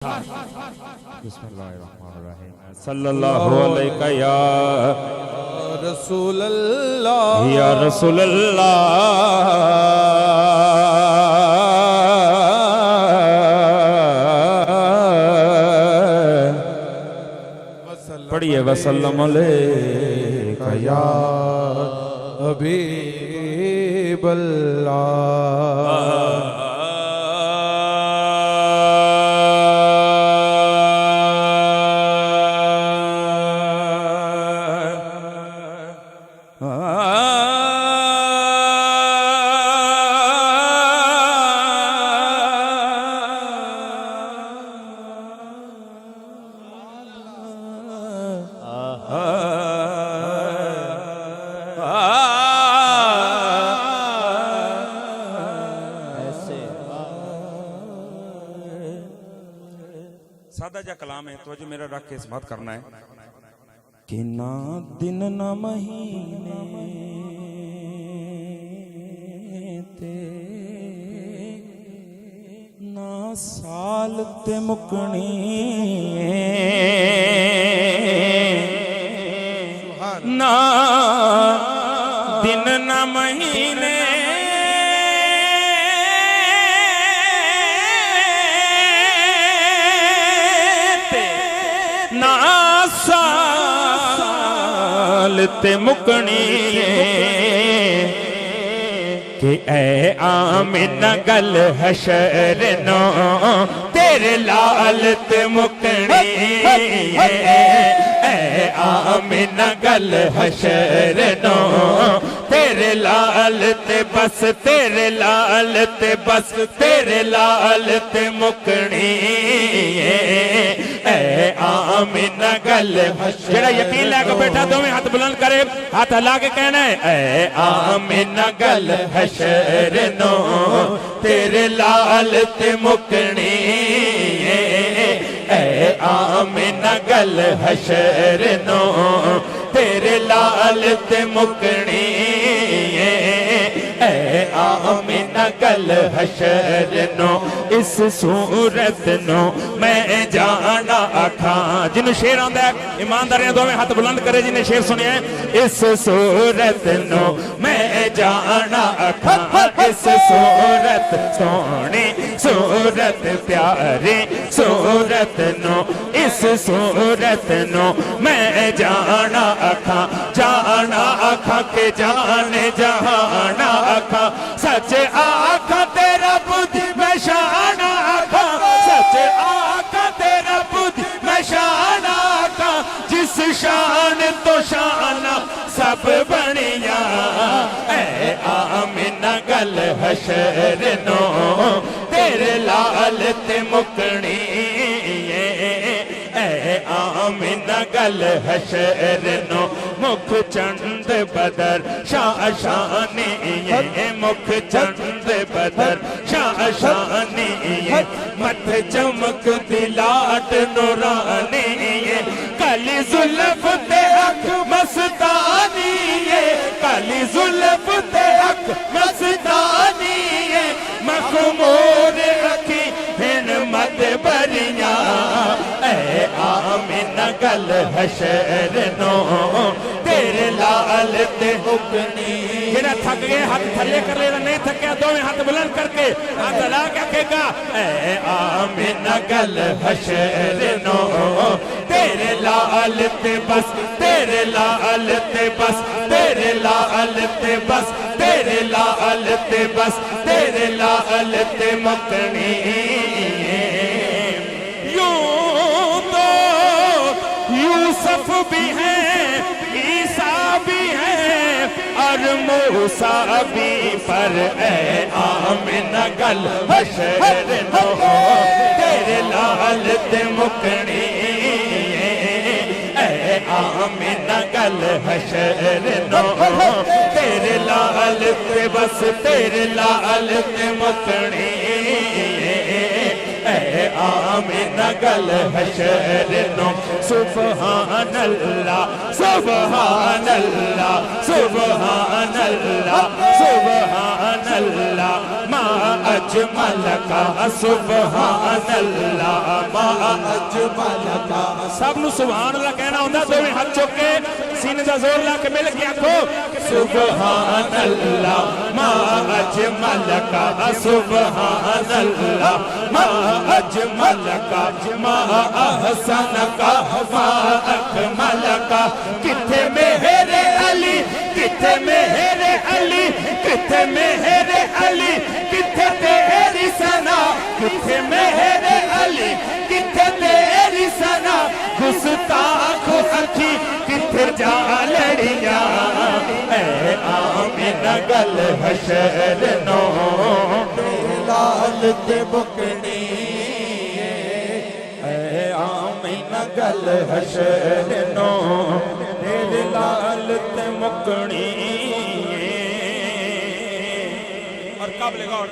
बिस्मिल्लाहिर्रहमानिर्रहीम सल्लल्लाहु अलैका या रसूल अल्लाह या रसूल अल्लाह पढ़िए वसल्लम अलैका या हबीब अल्लाह। सादा जा कलाम है तो जो मेरा रख के समाप्त करना है कि ना दिन ना महीने ते ना साल ते मुकनी ना दिन ना महीने ते मुकनी कि ऐ आमिना गल हशर नो तेरे लाल ते मुकनी ऐ आमिना गल हशर नो तेरे लाल ते बस तेरे लाल ते बस तेरे लाल ते मुकनी ऐ आमिना गल जेड़ा यकीन लैके बैठा दोवें हाथ बुलंद करे हाथ हिला के कहना है ऐ आमिना गल हशर नो तेरे लाल ते मुकनी ऐ आमिना गल हशर नो तेरे लाल ते मुकनी ऐ आमिना गल हशर नो इस सूरत नो मैं जाना आखा जिन्हें शेर आंदा है ईमानदार ने दोवें हाथ बुलंद करे जिन्हें शेर सुनिया है इस सूरत नो मैं जाना आखा इस सूरत सोनी सूरत प्यारी सूरत नो इस सूरत नो मैं जाना आखा के जाने जहाना आखा सच आखा तेरा बुद्धि में शाना आखा सच आखा तेरा बुद्धि में शाना आखा जिस शान तो शाना सब बनिया ऐ आमिना गल हशर नो तेरे लाल ते मुकनी ऐ आमिना गल हशर नो मुख चंद बदर शाह शानी मुख चंद बदर शाह शानी मथ चमक दिलाट नूरानी काली जुल्फ ते अख मस्तानी काली जुल्फ ते अख मस्तानी मखमूर रखी हिन मत बरिया ऐ आमिना गल हशर नो तेरे लाल ते मुकनी जेड़ा थक गए हाथ थल्ले कर ले नहीं थकया दोवें हाथ बुलंद करके हाथ हिला के कहेगा ऐ आमिना गल हशर नो तेरे लाल ते बस तेरे लाल ते बस तेरे लाल ते बस तेरे लाल ते बस तेरे लाल ते मुकनी यूसुफ भी है ईसा भी है और मूसा भी पर ऐ आमिना गल हशर नो तेरे लाल ते मुकनी ऐ आमिना गल हशर नो तेरे लाल ते बस तेरे लाल ते मुकनी ऐ आमिना गल हशर नो सुबहान अल्लाह सुबहान अल्लाह सुबहान अल्लाह सुबहान अल्लाह ما اجمل کا سبحان اللہ ما اجمل کا سب نو سبحان اللہ کہنا ہوتا تو بھی ہاتھ چوک کے سینے دا زور لا کے مل کے آکھو سبحان اللہ ما اجمل کا سبحان اللہ ما اجمل کا ما احسن کا ما اکمل کا کتھے میرے علی کتھے میرے علی کتھے میرے علی کتھے تیری ثنا کتھے میرے علی کتھے تیری ثنا گستاخ اکھی کتھے جا لڑیاں اے آمینہ گل حشر نو لال تے بکڑی اے آمینہ گل حشر نو تیرے لال تے مکڑی اور قابل غور